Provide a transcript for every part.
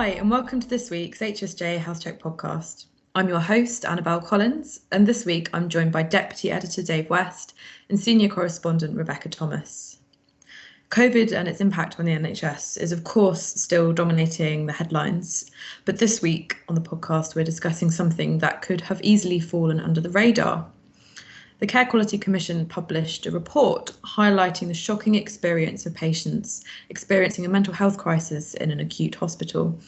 Hi, and welcome to this week's HSJ Health Check Podcast. I'm your host, Annabelle Collins, and this week I'm joined by Deputy Editor Dave West and Senior Correspondent Rebecca Thomas. COVID and its impact on the NHS is, of course, still dominating the headlines, but this week on the podcast we're discussing something that could have easily fallen under the radar. The Care Quality Commission published a report highlighting the shocking experience of patients experiencing a mental health crisis in an acute hospital,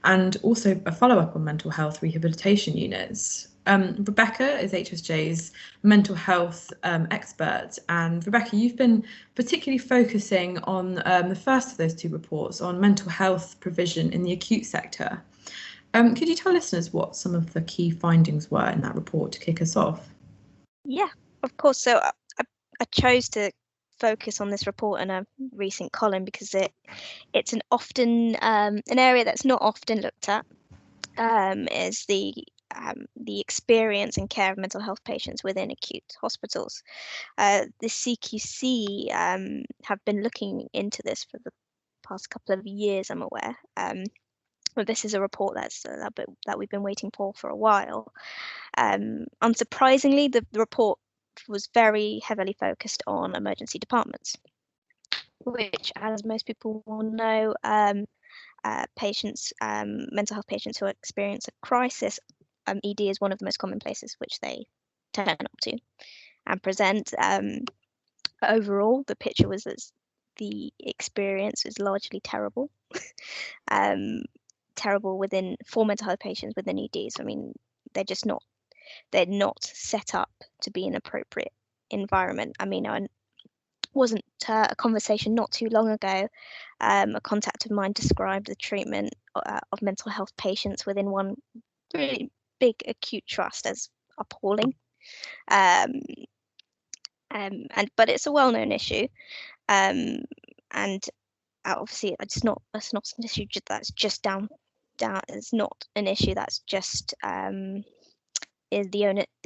and also a follow-up on mental health rehabilitation units. Rebecca is HSJ's mental health expert, and Rebecca, you've been particularly focusing on the first of those two reports on mental health provision in the acute sector. Could you tell listeners what some of the key findings were in that report to kick us off? Yeah, of course. So I chose to focus on this report in a recent column because it's an area that's not often looked at, is the experience and care of mental health patients within acute hospitals. The CQC have been looking into this for the past couple of years, I'm aware. But this is a report that we've been waiting for a while. Unsurprisingly, the report was very heavily focused on emergency departments, which, as most people will know, mental health patients who experience a crisis, ED is one of the most common places which they turn up to and present. Overall, the picture was that the experience was largely terrible. Terrible for mental health patients within EDs. I mean, they're not set up to be an appropriate environment. I mean, I wasn't a conversation not too long ago. A contact of mine described the treatment of mental health patients within one really big acute trust as appalling. But it's a well-known issue, and obviously it's not an issue that's just down. It's not an issue that's just the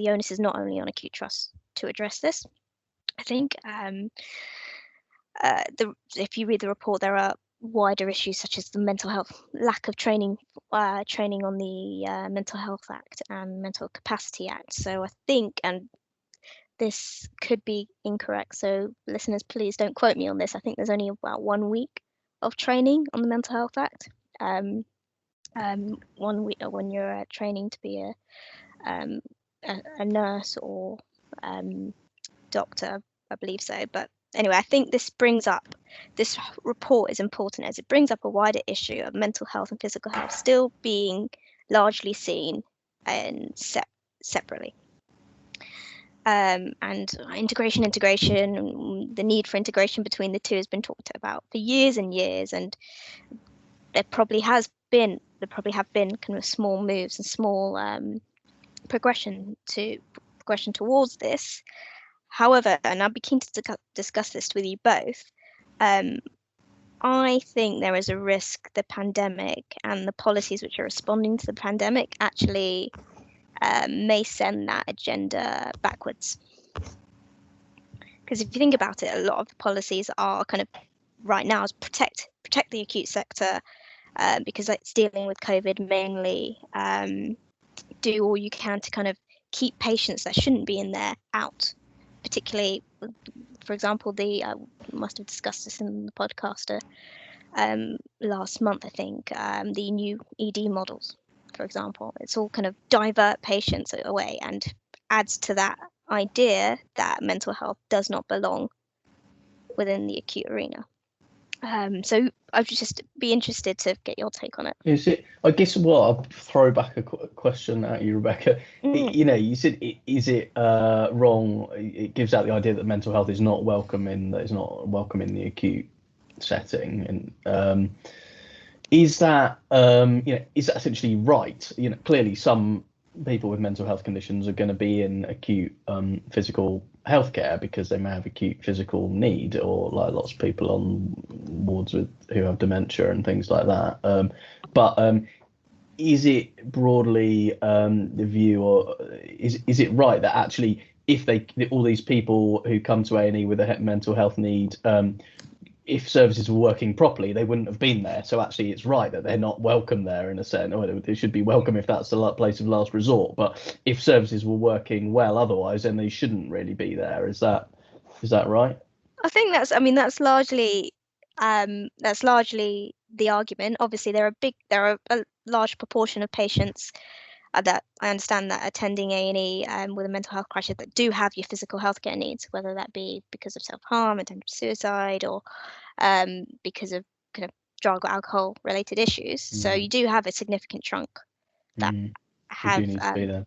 onus is not only on acute trusts to address this. I think if you read the report, there are wider issues such as the mental health lack of training on the Mental Health Act and Mental Capacity Act. So I think, and this could be incorrect, so listeners, please don't quote me on this. I think there's only about 1 week of training on the Mental Health Act. 1 week when you're training to be a nurse or doctor, I believe so. But anyway, I think this report is important as it brings up a wider issue of mental health and physical health still being largely seen and separately. And integration, the need for integration between the two has been talked about for years and years, and there probably have been kind of small moves and small progression towards this. However, and I'd be keen to discuss this with you both, I think there is a risk the pandemic and the policies which are responding to the pandemic actually may send that agenda backwards. Because if you think about it, a lot of the policies are kind of right now is protect the acute sector, because it's dealing with COVID mainly. Do all you can to kind of keep patients that shouldn't be in there out. Particularly, for example, must have discussed this in the podcast last month, I think, the new ED models, for example. It's all kind of divert patients away and adds to that idea that mental health does not belong within the acute arena. So I'd just be interested to get your take on it. I guess I'll throw back a question at you, Rebecca. You said, is it wrong? It gives out the idea that mental health is not welcome in the acute setting. And is that essentially right? Clearly some people with mental health conditions are going to be in acute physical healthcare because they may have acute physical need, or like lots of people on wards who have dementia and things like that. But is it broadly the view, or is it right that actually if all these people who come to A&E with a mental health need, if services were working properly, they wouldn't have been there. So actually, it's right that they're not welcome there in a sense. Or they should be welcome if that's the place of last resort. But if services were working well otherwise, then they shouldn't really be there. Is that right? I think that's largely the argument. Obviously, there are a large proportion of patients that I understand that attending A&E with a mental health crisis that do have your physical healthcare needs, whether that be because of self-harm, attempted suicide, or because of kind of drug or alcohol related issues. So you do have a significant chunk that have do need to be there.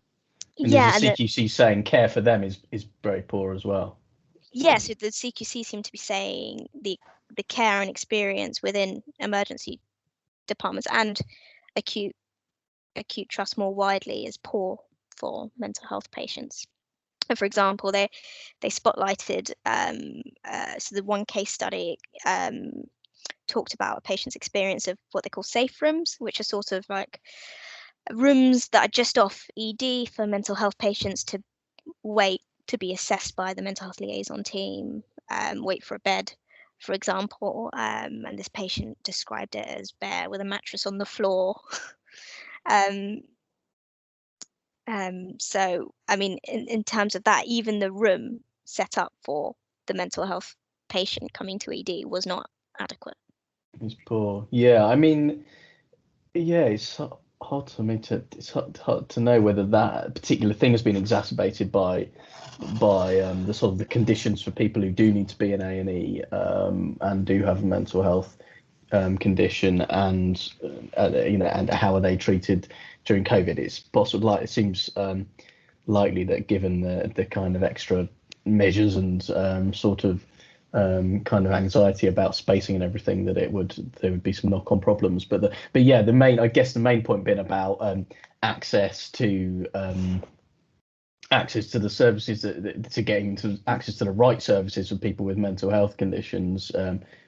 And yeah, there's a CQC saying care for them is very poor as well. Yes, the CQC seem to be saying the care and experience within emergency departments and acute trust more widely is poor for mental health patients. And for example, they spotlighted so the one case study talked about a patient's experience of what they call safe rooms, which are sort of like rooms that are just off ED for mental health patients to wait to be assessed by the mental health liaison team, wait for a bed, for example, and this patient described it as bare with a mattress on the floor. So, I mean, in terms of that, even the room set up for the mental health patient coming to ED was not adequate. It's poor. Yeah, I mean, yeah, it's hard to know whether that particular thing has been exacerbated by the sort of the conditions for people who do need to be in A&E and do have a mental health condition, and and how are they treated during COVID. It's possible, it seems likely that given the kind of extra measures and sort of kind of anxiety about spacing and everything, that there would be some knock-on problems. But yeah, the main point being about access to the services, to getting to access to the right services for people with mental health conditions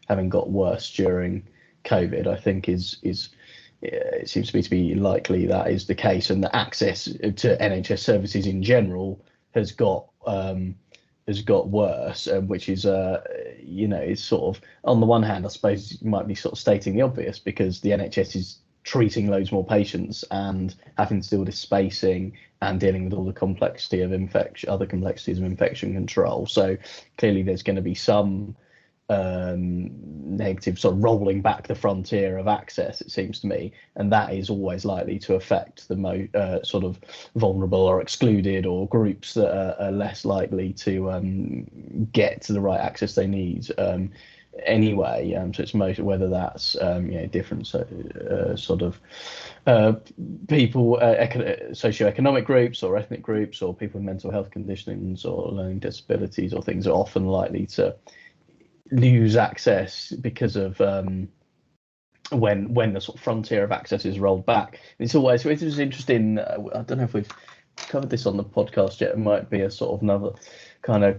having got worse during COVID, I think it seems to be likely that is the case, and the access to NHS services in general has got worse, which is is sort of, on the one hand, I suppose you might be sort of stating the obvious, because the NHS is treating loads more patients and having to deal with this spacing and dealing with all the complexity of other complexities of infection control. So clearly there's going to be some negative sort of rolling back the frontier of access, it seems to me, and that is always likely to affect the sort of vulnerable or excluded, or groups that are less likely to get to the right access they need anyway. So it's whether that's different sort of people, socioeconomic groups or ethnic groups, or people with mental health conditions or learning disabilities or things, are often likely to lose access because of when the sort of frontier of access is rolled back. It was interesting. I don't know if we've covered this on the podcast yet. It might be a sort of another kind of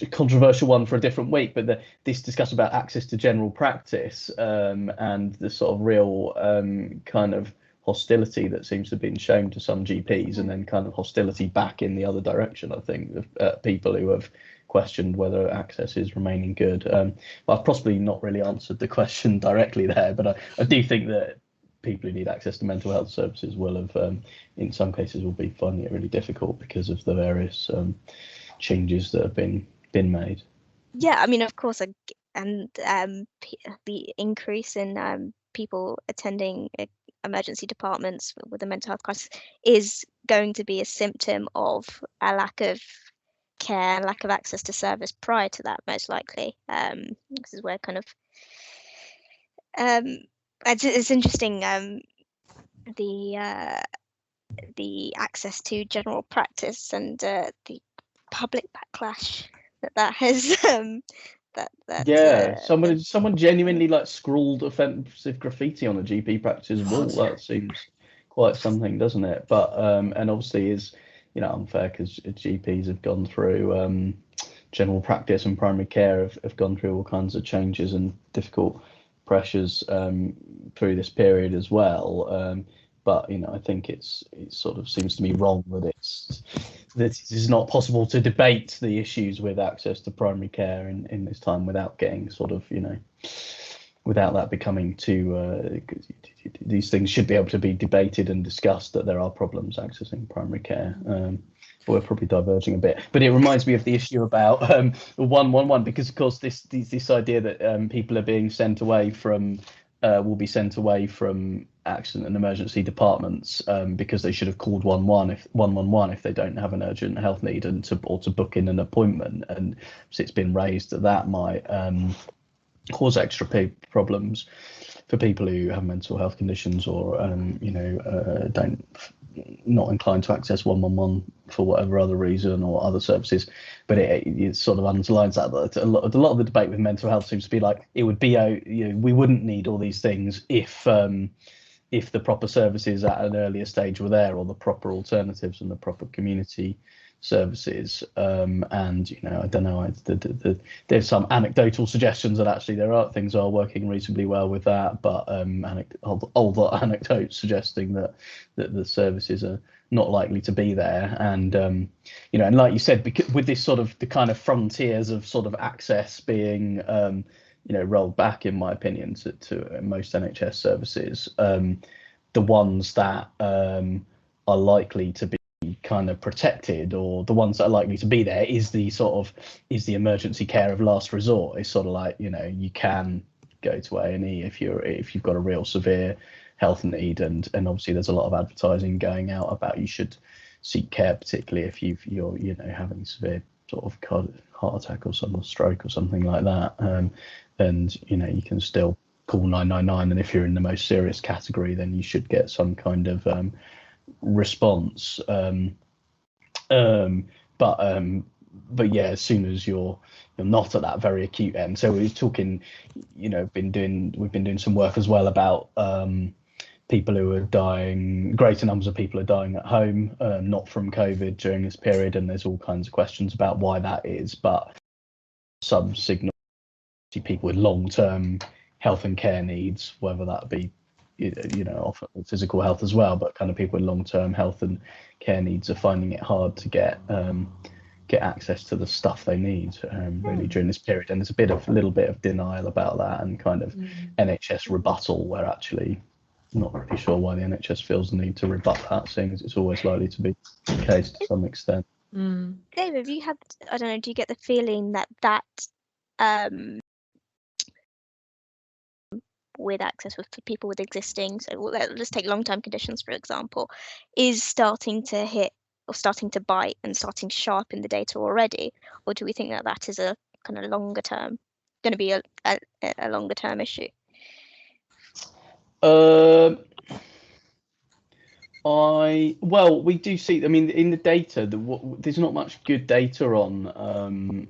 controversial one for a different week, but this discussion about access to general practice and the sort of real kind of hostility that seems to have been shown to some GPs, and then kind of hostility back in the other direction, I think, of people who have questioned whether access is remaining good. I've possibly not really answered the question directly there, but I do think that people who need access to mental health services will have, in some cases, will be finding it really difficult because of the various changes that have been made. Yeah, I mean, of course, and the increase in people attending emergency departments with a mental health crisis is going to be a symptom of a lack of care and lack of access to service prior to that, most likely. This is where kind of it's interesting, the access to general practice and the public backlash that has someone genuinely scrawled offensive graffiti on a GP practice wall. That seems quite something, doesn't it? But and obviously is unfair, because GPs have gone through general practice and primary care have gone through all kinds of changes and difficult pressures through this period as well. But I think it sort of seems to me wrong that it is not possible to debate the issues with access to primary care in this time without getting sort of without that becoming too, these things should be able to be debated and discussed, that there are problems accessing primary care. But we're probably diverging a bit. But it reminds me of the issue about 111, because of course this idea that people are being sent away from, will be sent away from accident and emergency departments because they should have called 111 if they don't have an urgent health need, or to book in an appointment. And so it's been raised that might cause extra problems for people who have mental health conditions, or not inclined to access 111 for whatever other reason, or other services. But it sort of underlines that a lot of the debate with mental health seems to be like, it would be we wouldn't need all these things if the proper services at an earlier stage were there, or the proper alternatives and the proper community services. And I don't know, there's some anecdotal suggestions that actually things are working reasonably well with that, but older anecdotes suggesting that the services are not likely to be there. And and like you said, because with this sort of the kind of frontiers of sort of access being rolled back, in my opinion, to most NHS services, the ones that are likely to be kind of protected, or the ones that are likely to be there, is the emergency care of last resort. It's sort of like, you can go to A&E if you've got a real severe health need, and obviously there's a lot of advertising going out about you should seek care, particularly if you're having severe sort of heart attack or stroke or something like that. And you can still call 999, and if you're in the most serious category, then you should get some kind of response. But yeah, as soon as you're not at that very acute end. So we're talking, we've been doing some work as well about people who are dying. Greater numbers of people are dying at home, not from COVID during this period, and there's all kinds of questions about why that is. But some signal people with long-term health and care needs, whether that be often physical health as well, but kind of people with long-term health and care needs are finding it hard to get access to the stuff they need really during this period. And there's a little bit of denial about that, and kind of NHS rebuttal, where actually not really sure why the NHS feels the need to rebut that, seeing as it's always likely to be the case to some extent. David, have you had, I don't know, do you get the feeling that with access for people with existing, so let's take long-term conditions for example, is starting to hit, or starting to bite, and starting to sharpen the data already? Or do we think that is a kind of longer term, going to be a longer term issue? We do see, in the data, there's not much good data on,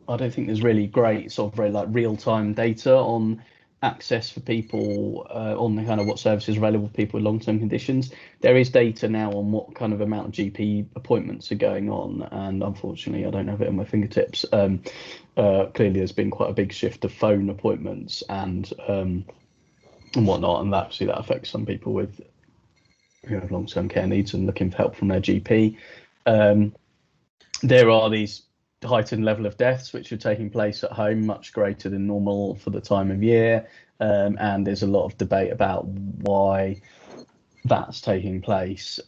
I don't think there's really great sort of very like real-time data on access for people, on the kind of what services are available for people with long-term conditions. There is data now on what kind of amount of GP appointments are going on, and unfortunately I don't have it at my fingertips. Clearly there's been quite a big shift to phone appointments and whatnot, and obviously that affects some people with who have long-term care needs and looking for help from their GP. There are these heightened level of deaths which are taking place at home, much greater than normal for the time of year, and there's a lot of debate about why that's taking place,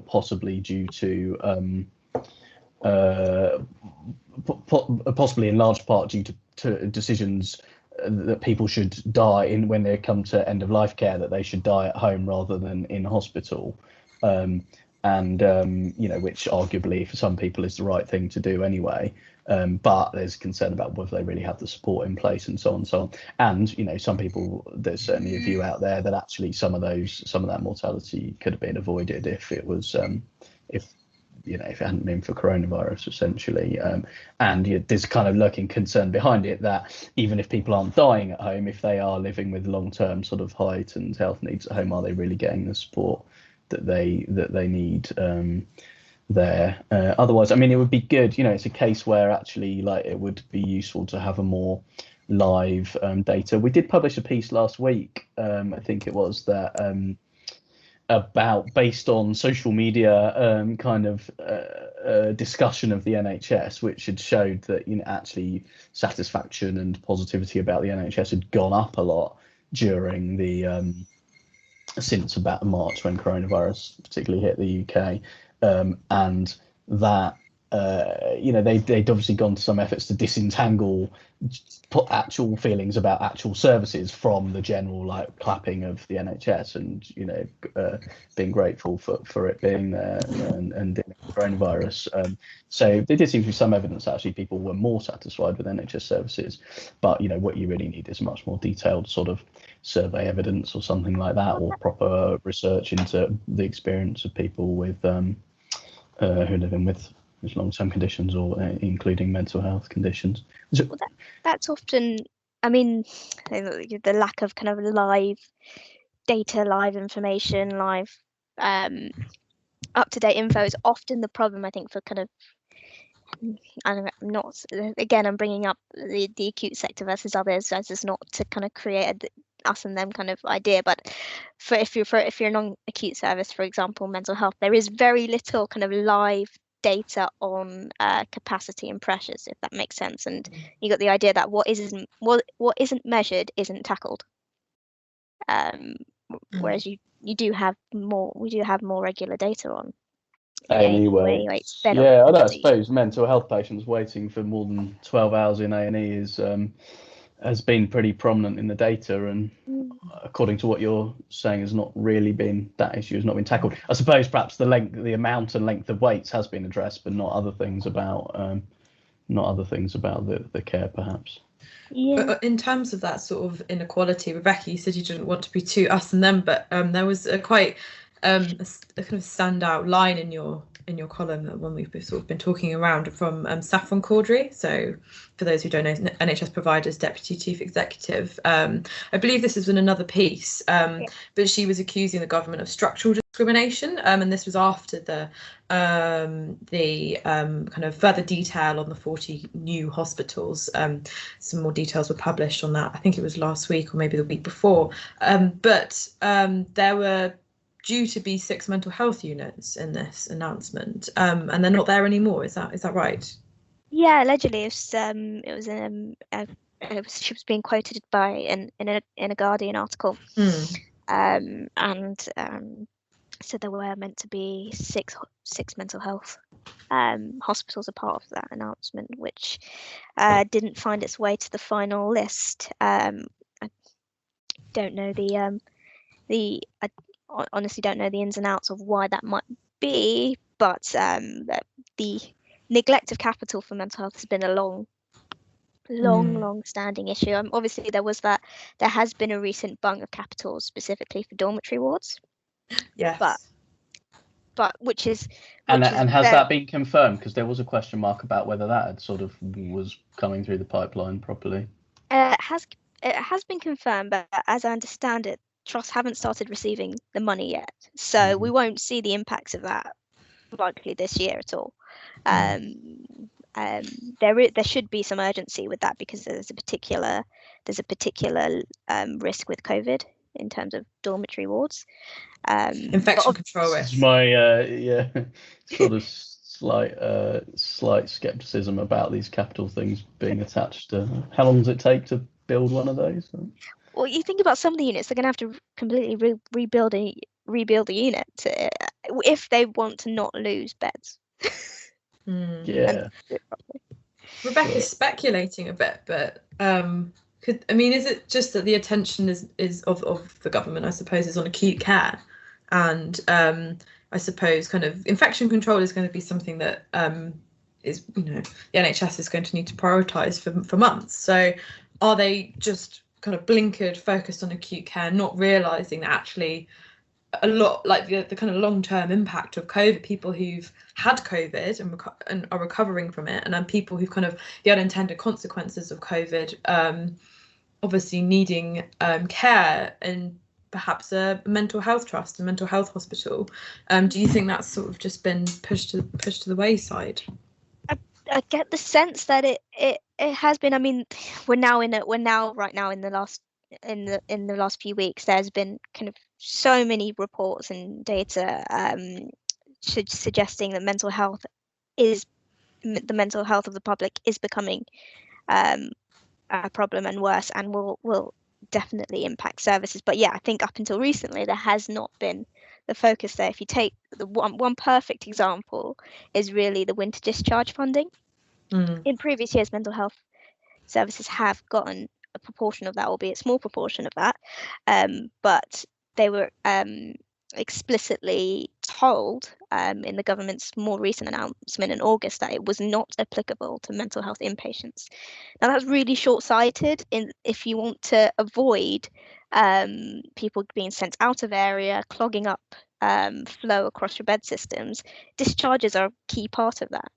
possibly due to possibly in large part due to decisions that people should die when they come to end of life care, that they should die at home rather than in hospital, which arguably for some people is the right thing to do anyway, but there's concern about whether they really have the support in place, and so on. And some people, there's certainly a view out there that actually some of that mortality could have been avoided if it was if it hadn't been for coronavirus, essentially. And there's kind of lurking concern behind it that even if people aren't dying at home, if they are living with long-term sort of heightened health needs at home, are they really getting the support that they need there? Otherwise, it would be good. It's a case where actually, like, it would be useful to have a more live data. We did publish a piece last week, I think it was, that about, based on social media kind of discussion of the NHS, which had showed that actually satisfaction and positivity about the NHS had gone up a lot during the since about March, when coronavirus particularly hit the UK, and that they'd obviously gone to some efforts to disentangle actual feelings about actual services from the general clapping of the NHS, and being grateful for it being there and dealing with coronavirus. So there did seem to be some evidence that actually people were more satisfied with NHS services, but what you really need is much more detailed sort of survey evidence or something like that, or proper research into the experience of people with who are living with long-term conditions, or including mental health conditions. Well, that's often, the lack of kind of live data, live information, live up-to-date info is often the problem, I think, for kind of, I'm bringing up the acute sector versus others, as it's not to kind of create us and them kind of idea, but if you're a non-acute service, for example, mental health, there is very little kind of live data on capacity and pressures, if that makes sense. And you got the idea that what isn't measured isn't tackled. Whereas we do have more regular data on A&E rates. Yeah, I suppose mental health patients waiting for more than 12 hours in A&E has been pretty prominent in the data, and according to what you're saying, that issue has not been tackled. I suppose perhaps the amount and length of waits has been addressed, but not other things about the care, perhaps. Yeah. But in terms of that sort of inequality, Rebecca, you said you didn't want to be too us and them, but there was a kind of standout line in your column, that one we've sort of been talking around, from Saffron Caudry. So for those who don't know, NHS Providers Deputy Chief Executive. I believe this is in another piece, but she was accusing the government of structural discrimination, and this was after the kind of further detail on the 40 new hospitals. Some more details were published on that. I think it was last week or maybe the week before. But there were due to be 6 mental health units in this announcement, and they're not there anymore. Is that right? Yeah, allegedly she was being quoted in a Guardian article, and said there were meant to be six mental health hospitals a part of that announcement, which didn't find its way to the final list. I don't know I honestly don't know the ins and outs of why that might be, but the neglect of capital for mental health has been a long-standing issue. Obviously, there has been a recent bung of capital specifically for dormitory wards. Yes. But which has that been confirmed? Because there was a question mark about whether that had sort of was coming through the pipeline properly. It has been confirmed, but as I understand it, trusts haven't started receiving the money yet, so we won't see the impacts of that likely this year at all. There should be some urgency with that, because there's a particular risk with COVID in terms of dormitory wards. Infection control risk. My sort of slight skepticism about these capital things being attached to. How long does it take to build one of those? Well, you think about some of the units, they're going to have to completely rebuild a unit if they want to not lose beds. Yeah. Rebecca's speculating a bit, but is it just that the attention is of the government, I suppose, is on acute care, and I suppose kind of infection control is going to be something that is the NHS is going to need to prioritise for months. So are they just kind of blinkered, focused on acute care, not realising that actually a lot, like the kind of long-term impact of COVID, people who've had COVID and are recovering from it, and then people who've kind of the unintended consequences of COVID, obviously needing care in perhaps a mental health trust, a mental health hospital. Do you think that's sort of just been pushed to the wayside? I get the sense that it has been. I mean, we're now right now in the last in the last few weeks, there's been kind of so many reports and data suggesting that the mental health of the public is becoming a problem and worse, and will definitely impact services. But yeah, I think up until recently there has not been the focus there. If you take the one perfect example is really the winter discharge funding. In previous years, mental health services have gotten a proportion of that, albeit a small proportion of that, but they were explicitly told in the government's more recent announcement in August that it was not applicable to mental health inpatients. Now that's really short-sighted if you want to avoid people being sent out of area, clogging up flow across your bed systems. Discharges are a key part of that.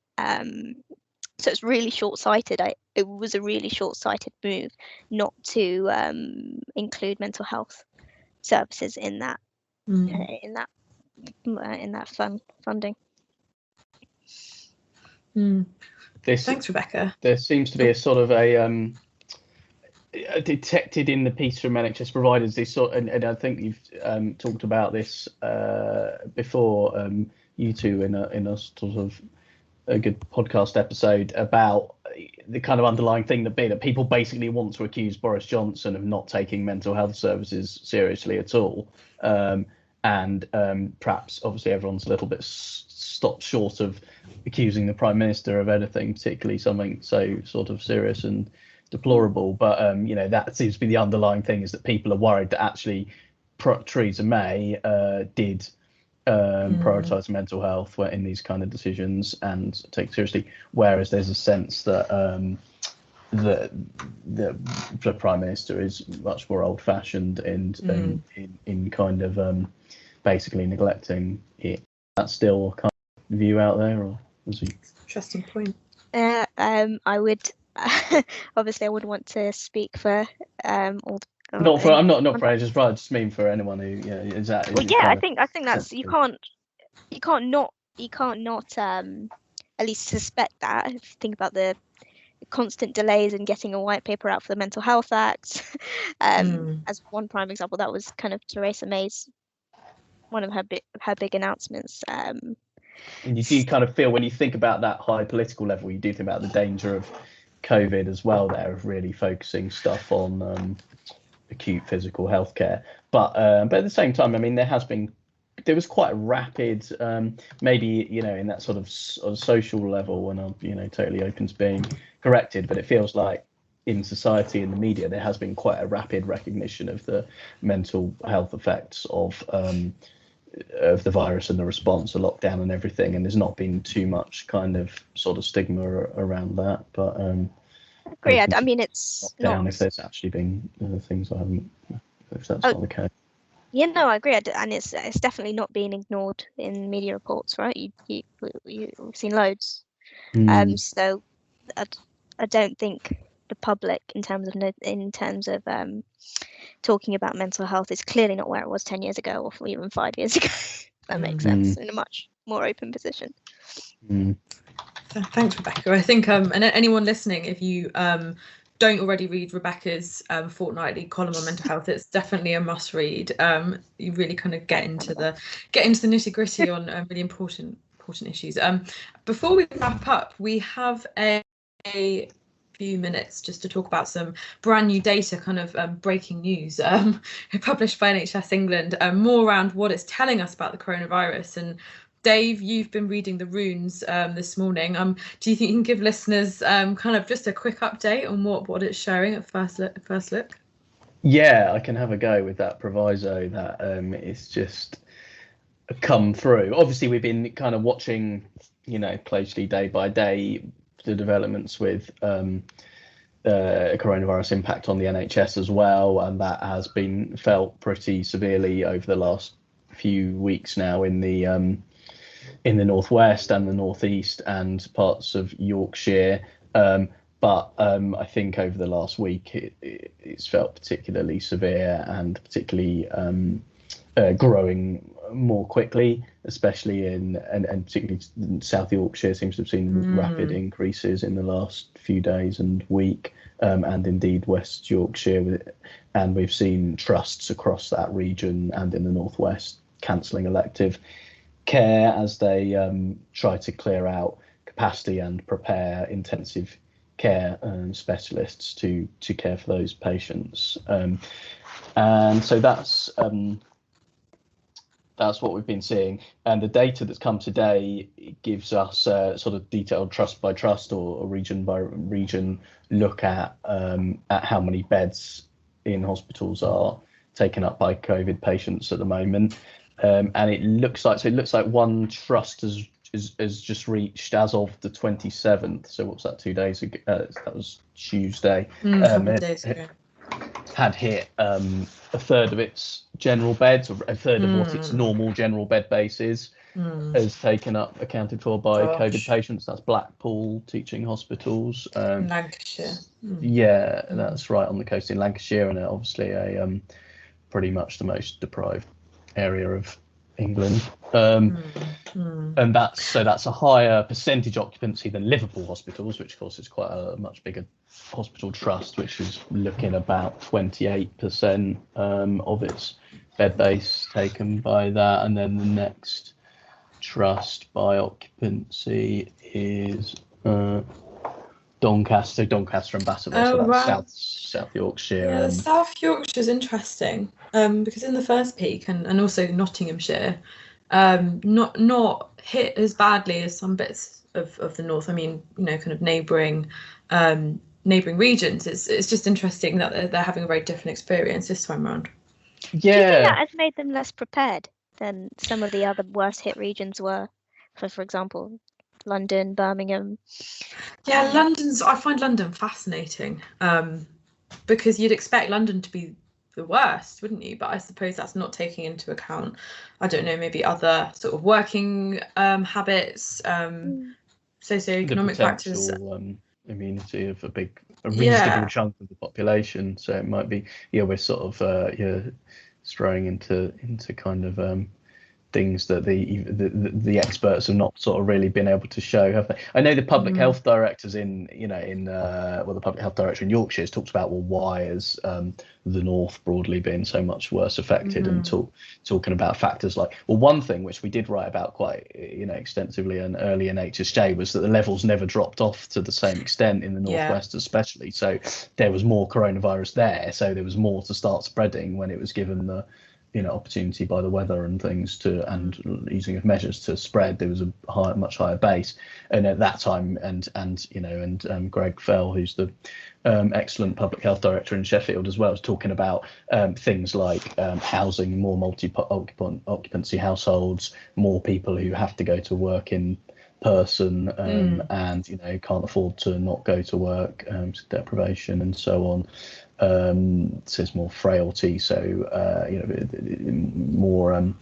So it's really short-sighted. It was a really short-sighted move not to include mental health services in that funding. Thanks, Rebecca. There seems to be a sort of a detected in the piece from NHS providers. This sort, and I think you've talked about this before, you two, in a sort of a good podcast episode about the kind of underlying thing that people basically want to accuse Boris Johnson of not taking mental health services seriously at all. And perhaps obviously everyone's a little bit stopped short of accusing the Prime Minister of anything, particularly something so sort of serious and deplorable. But that seems to be the underlying thing, is that people are worried that actually Theresa May did prioritise mental health in these kind of decisions and take it seriously, whereas there's a sense that the Prime Minister is much more old-fashioned and in kind of basically neglecting it. That's still a kind of view out there, or was he? Interesting point. I would obviously I wouldn't want to speak for all. I'm not for NHS, I just mean for anyone who is that. Well, yeah, I think that's you can't not at least suspect that. If you think about the constant delays in getting a white paper out for the Mental Health Act, as one prime example, that was kind of Theresa May's one of her big announcements. And you do kind of feel, when you think about that high political level, you do think about the danger of COVID as well there, of really focusing stuff on acute physical healthcare. But at the same time, I mean, there was quite a rapid, maybe, in that sort of social level, and I'm, totally open to being corrected, but it feels like in society and the media, there has been quite a rapid recognition of the mental health effects of the virus and the response, the lockdown and everything, and there's not been too much kind of sort of stigma around that. But I agree. I mean, it's not if there's actually been things I haven't, if that's not the case. Yeah, no, I agree, and it's definitely not being ignored in media reports, right? We've seen loads. So I don't think the public, in terms of talking about mental health, is clearly not where it was 10 years ago or even 5 years ago. That makes sense, in a much more open position. Thanks, Rebecca. I think and anyone listening, if you don't already read Rebecca's fortnightly column on mental health, it's definitely a must read. You really kind of get into the nitty gritty on really important issues. Before we wrap up, we have a few minutes just to talk about some brand new data, kind of breaking news published by NHS England, more around what it's telling us about the coronavirus. And Dave, you've been reading the runes this morning. Do you think you can give listeners kind of just a quick update on what it's showing at first look? Yeah, I can have a go with that proviso that it's just come through. Obviously, we've been kind of watching, closely day by day, the developments with coronavirus impact on the NHS as well, and that has been felt pretty severely over the last few weeks now in the northwest and the northeast and parts of Yorkshire. But I think over the last week it's felt particularly severe and particularly growing more quickly, especially and particularly South Yorkshire seems to have seen rapid increases in the last few days and week, and indeed West Yorkshire And we've seen trusts across that region and in the northwest cancelling elective care as they try to clear out capacity and prepare intensive care specialists to care for those patients. And so that's what we've been seeing. And the data that's come today gives us sort of detailed trust by trust or region by region look at how many beds in hospitals are taken up by COVID patients at the moment, and it looks like one trust has just reached, as of the 27th. So what's that? 2 days ago? That was Tuesday. Days ago. Had hit a third of its general beds, or a third of what its normal general bed base is, is accounted for by COVID patients. That's Blackpool Teaching Hospitals. Lancashire. Yeah, that's right, on the coast in Lancashire, and obviously a pretty much the most deprived area of England. And that's a higher percentage occupancy than Liverpool hospitals, which of course is quite a much bigger hospital trust, which is looking about 28% of its bed base taken by that. And then the next trust by occupancy is Doncaster and Bassetlaw, so that's South Yorkshire. Yeah, South Yorkshire is interesting because in the first peak and also Nottinghamshire, not hit as badly as some bits of the north. I mean, kind of neighbouring regions. It's just interesting that they're having a very different experience this time around. Yeah, do you think that has made them less prepared than some of the other worst hit regions were? For example, London, Birmingham. Yeah, I find London fascinating because you'd expect London to be the worst, wouldn't you? But I suppose that's not taking into account, I don't know, maybe other sort of working habits, socioeconomic factors. Immunity of a reasonable chunk of the population. So it might be, we're sort of straying into kind of things that the experts have not sort of really been able to show, have they? I know the public health directors the public health director in Yorkshire has talked about, why has the north broadly been so much worse affected, and talking about factors like, one thing which we did write about quite extensively and early in HSJ was that the levels never dropped off to the same extent in the northwest, especially. So there was more coronavirus there, so there was more to start spreading when it was given the opportunity by the weather and things and using of measures to spread. There was a much higher base, and at that time, and Greg Fell, who's the excellent public health director in Sheffield as well, was talking about things like housing more multi-occupancy households, more people who have to go to work in person and can't afford to not go to work, deprivation and so on. So there's more frailty, so more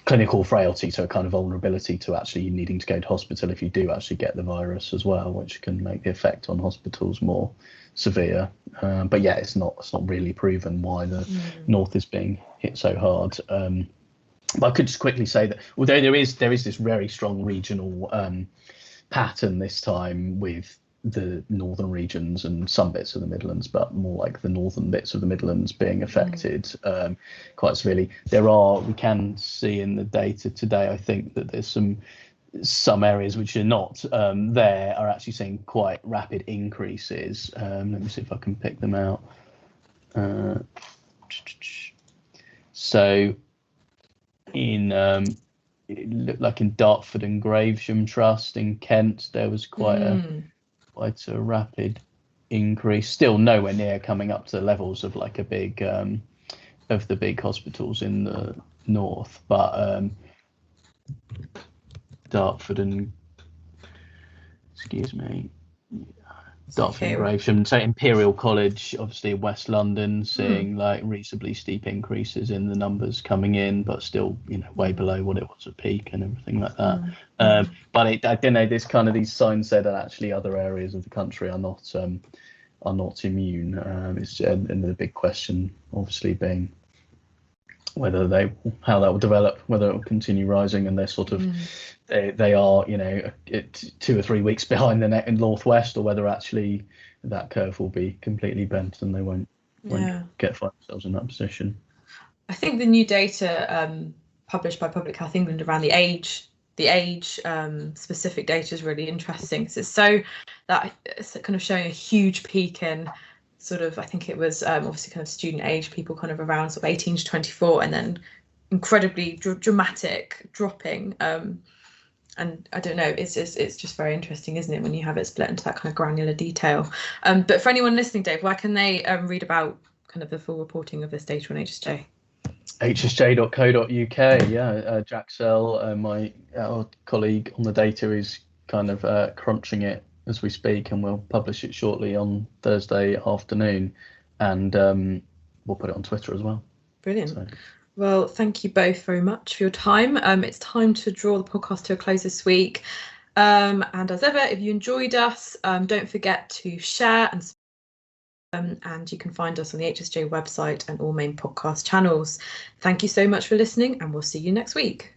clinical frailty, so a kind of vulnerability to actually needing to go to hospital if you do actually get the virus as well, which can make the effect on hospitals more severe. But yeah, it's not really proven why the north is being hit so hard. But I could just quickly say that although there is this very strong regional pattern this time with the northern regions and some bits of the Midlands, but more like the northern bits of the Midlands being affected quite severely. We can see in the data today, I think, that there's some areas which are not there are actually seeing quite rapid increases. Let me see if I can pick them out. So in it looked like in Dartford and Gravesham Trust in Kent, there was quite a rapid increase. Still nowhere near coming up to the levels of like a big of the big hospitals in the north, but Dartford and Gravesham, so Imperial College, obviously West London, seeing like reasonably steep increases in the numbers coming in, but still, way below what it was at peak and everything like that. But I don't know. These signs say that actually other areas of the country are not immune. And the big question, obviously, being how that will develop, whether it will continue rising, and they're sort of. They are, 2 or 3 weeks behind the northwest, or whether actually that curve will be completely bent and they won't find themselves in that position. I think the new data published by Public Health England around the age specific data is really interesting. So it's kind of showing a huge peak in sort of, I think it was obviously kind of student age people kind of around sort of 18 to 24, and then incredibly dramatic dropping. And I don't know, it's just very interesting, isn't it, when you have it split into that kind of granular detail. But for anyone listening, Dave, where can they read about kind of the full reporting of this data on HSJ? hsj.co.uk. Jack Sell, our colleague on the data, is kind of crunching it as we speak, and we'll publish it shortly on Thursday afternoon, and we'll put it on Twitter as well. Brilliant. Well, thank you both very much for your time. It's time to draw the podcast to a close this week. And as ever, if you enjoyed us, don't forget to share and you can find us on the HSJ website and all main podcast channels. Thank you so much for listening, and we'll see you next week.